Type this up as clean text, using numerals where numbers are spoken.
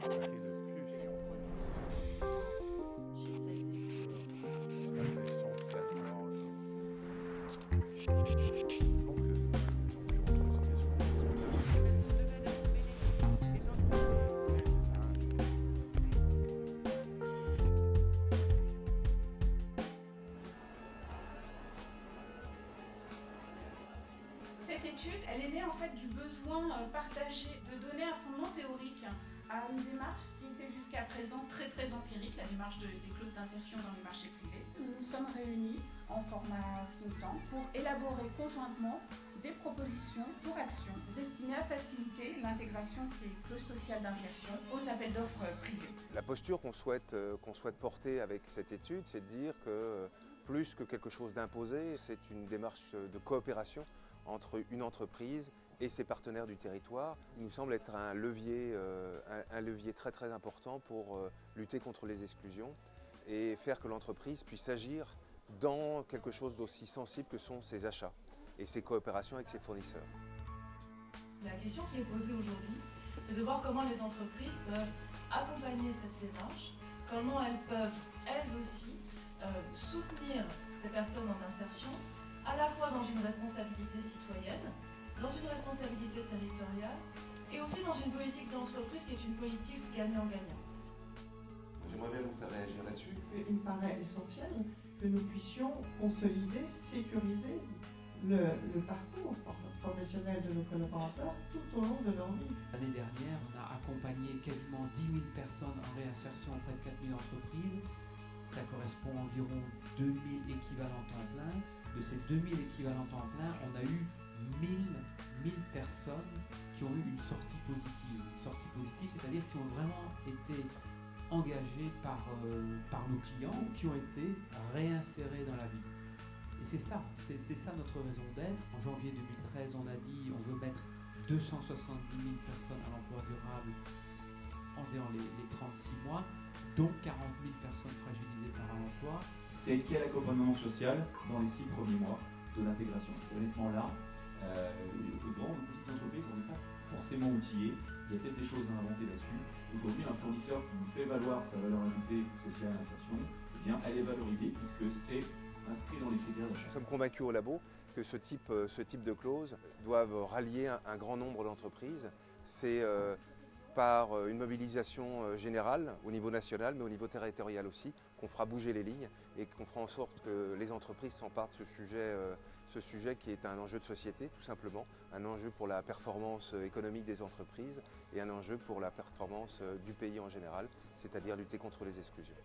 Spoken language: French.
pris le plus Chez celles et ceux qui sont parce qu'elles sont quasiment donc je retrouve cette Cette étude, elle est née en fait du besoin partagé de donner un fondement théorique à une démarche qui était jusqu'à présent très empirique, la démarche des clauses d'insertion dans les marchés privés. Nous nous sommes réunis en format think tank pour élaborer conjointement des propositions pour action destinées à faciliter l'intégration de ces clauses sociales d'insertion aux appels d'offres privés. La posture qu'on souhaite porter avec cette étude, c'est de dire que plus que quelque chose d'imposé, c'est une démarche de coopération entre une entreprise et ses partenaires du territoire. Il nous semble être un levier très important pour lutter contre les exclusions et faire que l'entreprise puisse agir dans quelque chose d'aussi sensible que sont ses achats et ses coopérations avec ses fournisseurs. La question qui est posée aujourd'hui, c'est de voir comment les entreprises peuvent accompagner cette démarche, comment elles peuvent, elles aussi, soutenir ces personnes en insertion, à la fois dans une responsabilité citoyenne, dans une responsabilité territoriale, et aussi dans une politique d'entreprise qui est une politique gagnant-gagnant. J'aimerais bien vous faire réagir là-dessus. Il me paraît essentiel que nous puissions consolider, sécuriser le parcours professionnel de nos collaborateurs tout au long de leur vie. L'année dernière, on a accompagné quasiment 10 000 personnes en réinsertion auprès de 4 000 entreprises. Ça correspond à environ 2 000 équivalents temps plein. De ces 2 000 équivalents temps plein, on a eu 1000 personnes qui ont eu une sortie positive. Une sortie positive, c'est-à-dire qui ont vraiment été engagées par nos clients, qui ont été réinsérés dans la vie. Et c'est ça notre raison d'être. En janvier 2013, on a dit on veut mettre 270 000 personnes à l'emploi durable en disant les 36 mois, dont 40 000 personnes fragilisées par l'emploi. C'est quel accompagnement social dans les 6 premiers mois de l'intégration. Honnêtement là, de grandes ou petites entreprises, on n'est pas forcément outillés. Il y a peut-être des choses à inventer là-dessus. Aujourd'hui, un fournisseur qui fait valoir sa valeur ajoutée sociale à l'insertion, eh bien, elle est valorisée puisque c'est inscrit dans les critères d'achat. Nous sommes convaincus au labo que ce type de clauses doivent rallier un grand nombre d'entreprises. C'est par une mobilisation générale au niveau national, mais au niveau territorial aussi, qu'on fera bouger les lignes et qu'on fera en sorte que les entreprises s'emparent de ce sujet qui est un enjeu de société, tout simplement, un enjeu pour la performance économique des entreprises et un enjeu pour la performance du pays en général, c'est-à-dire lutter contre les exclusions.